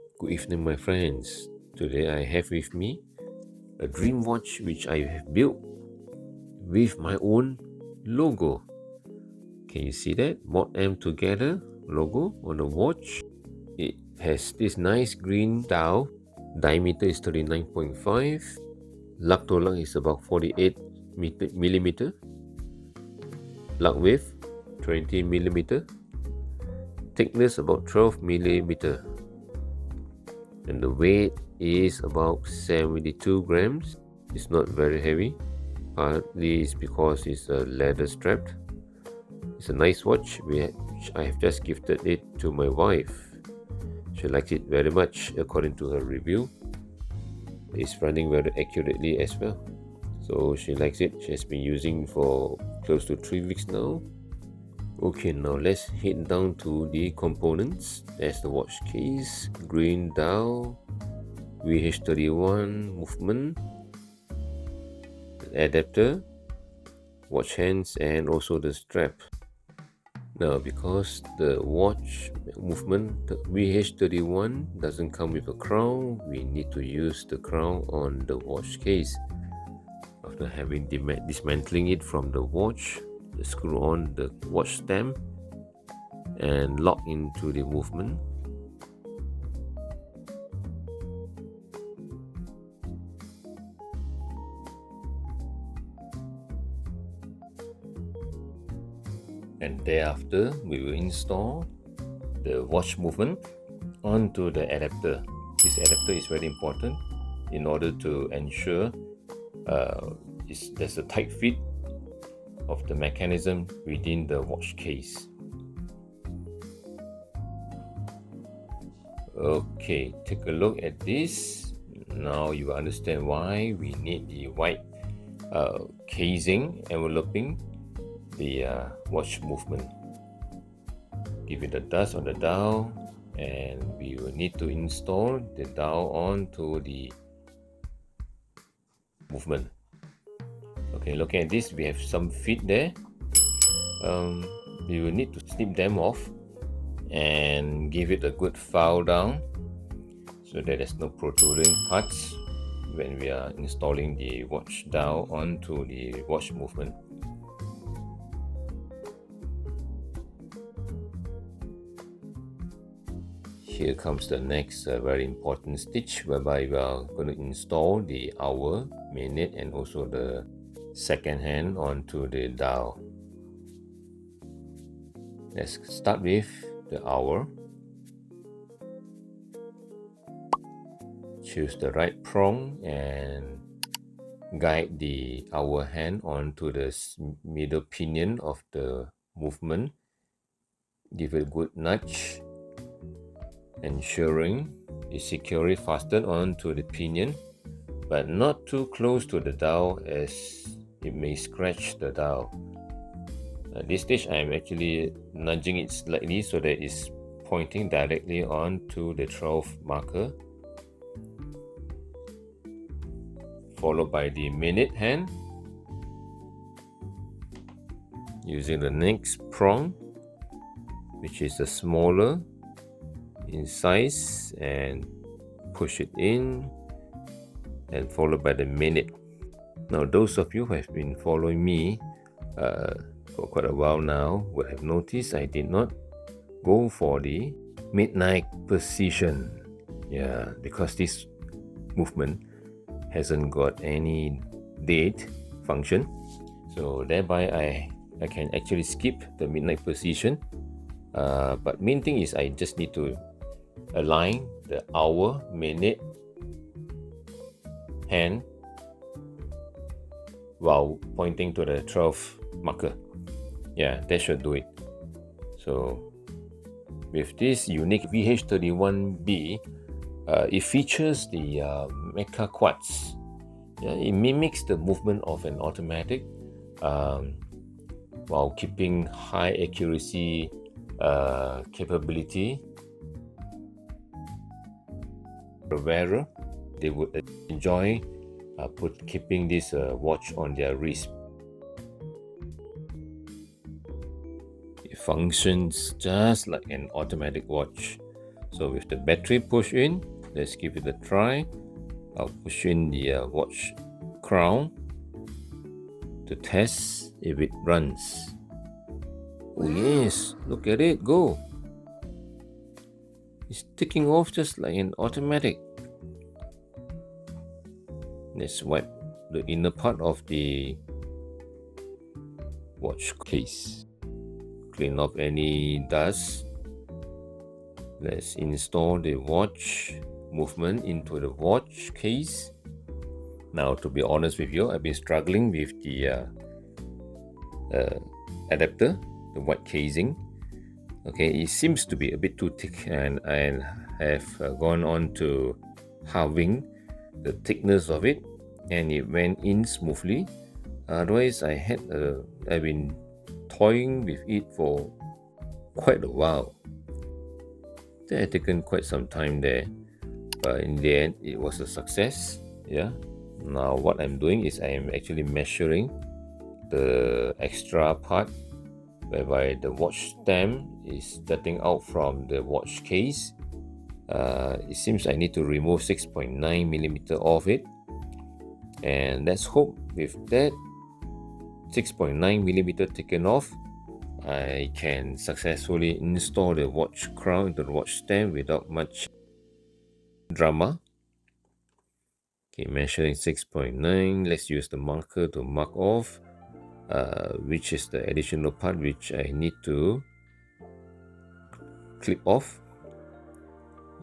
Good evening, my friends. Today I have with me a dream watch which I have built with my own logo. Can you see that? Bought them together logo on the watch. It has this nice green dial. Diameter is 39.5. Lug to lug is about 48 millimeter. Lug width 20 millimeter. Thickness about 12 millimeter. And the weight is about 72 grams. It's not very heavy. Partly it's because it's a leather strapped. It's a nice watch which I have just gifted it to my wife. She likes it very much according to her review. It's running very accurately as well. So she likes it. She has been using for close to 3 weeks now. Okay, now let's head down to the components. There's the watch case, green dial, VH31 movement, adapter, watch hands, and also the strap. Now, because the watch movement, the VH31 doesn't come with a crown, we need to use the crown on the watch case. After having dismantling it from the watch, screw on the watch stamp and lock into the movement. And thereafter, we will install the watch movement onto the adapter. This adapter is very important in order to ensure there's a tight fit of the mechanism within the watch case. Okay, take a look at this. Now you understand why we need the white casing enveloping the watch movement. Give it a dust on the dial, and we will need to install the dial onto the movement. Okay, looking at this, we have some feet there. We will need to snip them off and give it a good file down so that there's no protruding parts when we are installing the watch dial onto the watch movement. Here comes the next very important stitch, whereby we are going to install the hour, minute, and also the second hand onto the dial. Let's start with the hour. Choose the right prong and guide the hour hand onto the middle pinion of the movement. Give it a good nudge, ensuring you secure it fastened onto the pinion, but not too close to the dial as it may scratch the dial. At this stage, I am actually nudging it slightly so that it's pointing directly onto the 12 marker, followed by the minute hand. Using the next prong, which is the smaller in size, and push it in, and followed by the minute. Now, those of you who have been following me for quite a while now will have noticed I did not go for the midnight precision. Yeah, because this movement hasn't got any date function, so thereby I can actually skip the midnight precision. But main thing is I just need to align the hour, minute, hand while pointing to the 12 marker. Yeah, that should do it. So with this unique VH31B, it features the Mecha Quartz. Yeah, it mimics the movement of an automatic while keeping high accuracy capability. The wearer, they would enjoy keeping this watch on their wrist. It functions just like an automatic watch, So with the battery push in, let's give it a try. I'll push in the watch crown to test if it runs. Oh yes, look at it go. It's ticking off just like an automatic. Let's wipe the inner part of the watch case. Clean off any dust. Let's install the watch movement into the watch case. Now, to be honest with you, I've been struggling with the adapter, the white casing. Okay, it seems to be a bit too thick, and I have gone on to halving the thickness of it, and it went in smoothly. Otherwise, I've been toying with it for quite a while. That had taken quite some time there, but in the end, it was a success. Yeah. Now, what I'm doing is I am actually measuring the extra part, whereby the watch stem is jutting out from the watch case. It seems I need to remove 6.9mm of it, and let's hope with that 6.9mm taken off, I can successfully install the watch crown into the watch stem without much drama. Okay, measuring 6.9. Let's use the marker to mark off which is the additional part which I need to clip off.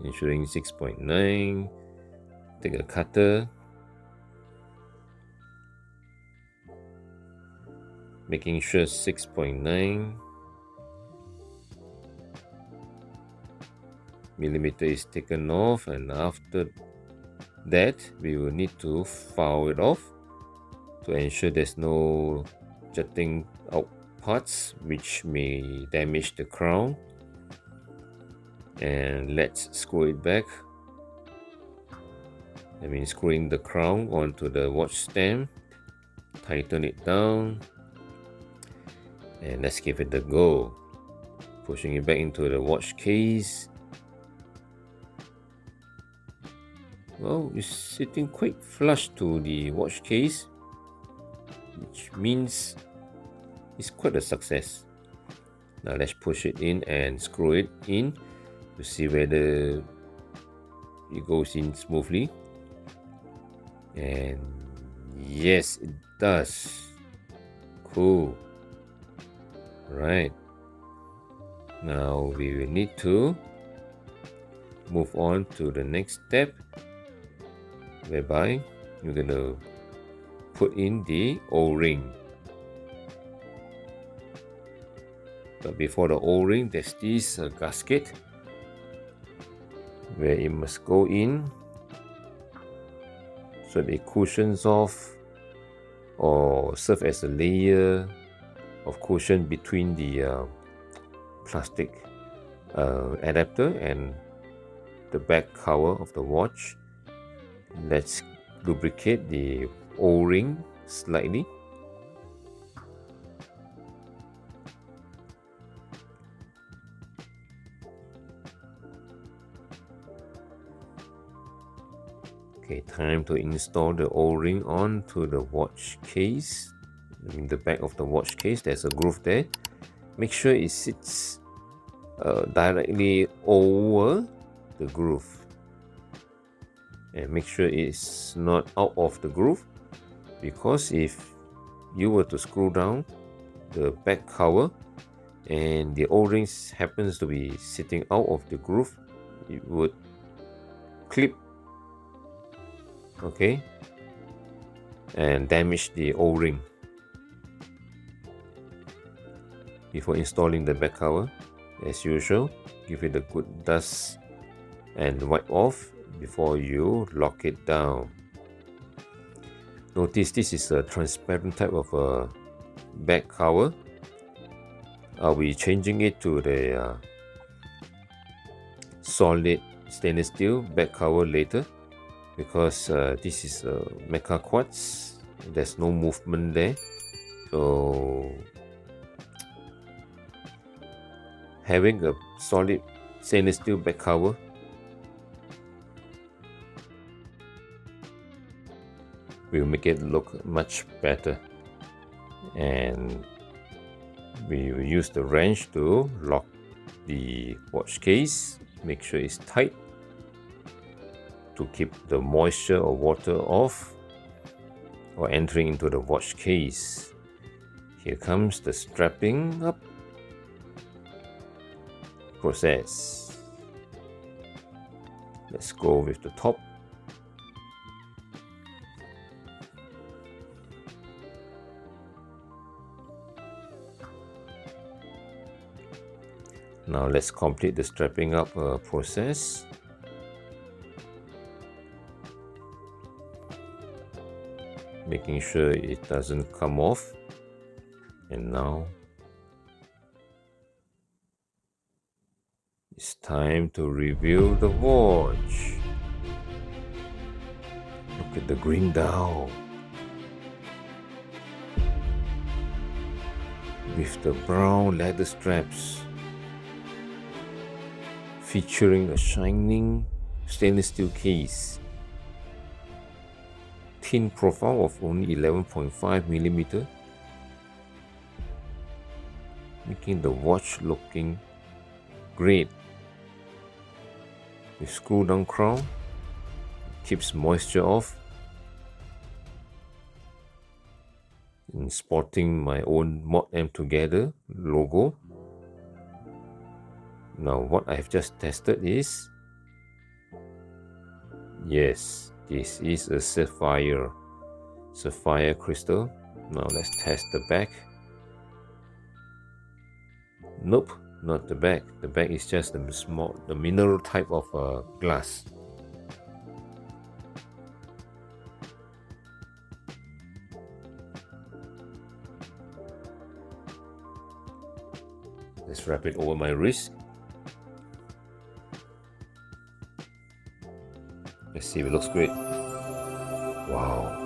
Ensuring 6.9. Take a cutter, making sure 6.9mm is taken off, and after that we will need to file it off to ensure there's no jutting out parts which may damage the crown. And let's screw it back. I mean, screwing the crown onto the watch stem, tighten it down, and let's give it a go. Pushing it back into the watch case. Well, it's sitting quite flush to the watch case, which means it's quite a success. Now let's push it in and screw it in to see whether it goes in smoothly. And yes, it does. Cool. Right. Now we will need to move on to the next step, whereby you're going to put in the O-ring. But before the O-ring, there's this gasket where it must go in so it cushions off or serve as a layer of cushion between the plastic adapter and the back cover of the watch. Let's lubricate the O-ring slightly. Okay, time to install the O-ring onto the watch case. In the back of the watch case, there's a groove there. Make sure it sits directly over the groove, and make sure it's not out of the groove, because if you were to screw down the back cover and the O-rings happens to be sitting out of the groove, it would clip, okay, and damage the O-ring. Before installing the back cover, as usual, give it a good dust and wipe off before you lock it down. Notice this is a transparent type of a back cover. I'll be changing it to the solid stainless steel back cover later, because this is a mica quartz. There's no movement there, so having a solid stainless steel back cover. Will make it look much better. And we will use the wrench to lock the watch case. Make sure it's tight to keep the moisture or water off or entering into the watch case. Here comes the strapping up process. Let's go with the top. Now let's complete the strapping up process. Making sure it doesn't come off. And now it's time to reveal the watch. Look at the green dial with the brown leather straps, featuring a shining stainless steel case. Thin profile of only 11.5mm, making the watch looking great. With screw down crown, keeps moisture off. And sporting my own Mod M Together logo. Now what I have just tested is, yes, this is a sapphire crystal. Now let's test the back. Nope, not the back. The back is just the mineral type of glass. Let's wrap it over my wrist. Let's see if it looks great. Wow,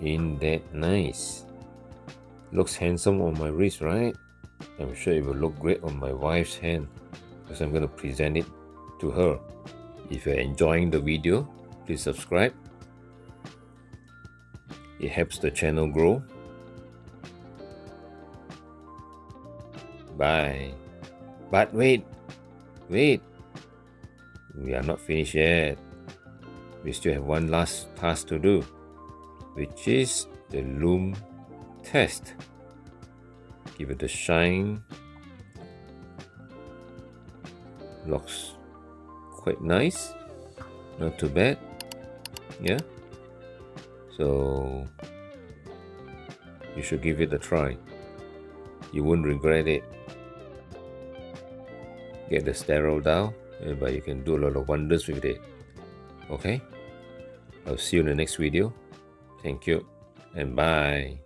ain't that nice? Looks handsome on my wrist, right? I'm sure it will look great on my wife's hand, because I'm going to present it to her. If you're enjoying the video, please subscribe. It helps the channel grow. Bye. But wait, we are not finished yet. We still have one last task to do, which is the Lume test. Give it a shine. Looks quite nice, not too bad. Yeah, so you should give it a try. You won't regret it. Get the sterile dial, but you can do a lot of wonders with it. Okay, I'll see you in the next video. Thank you and bye.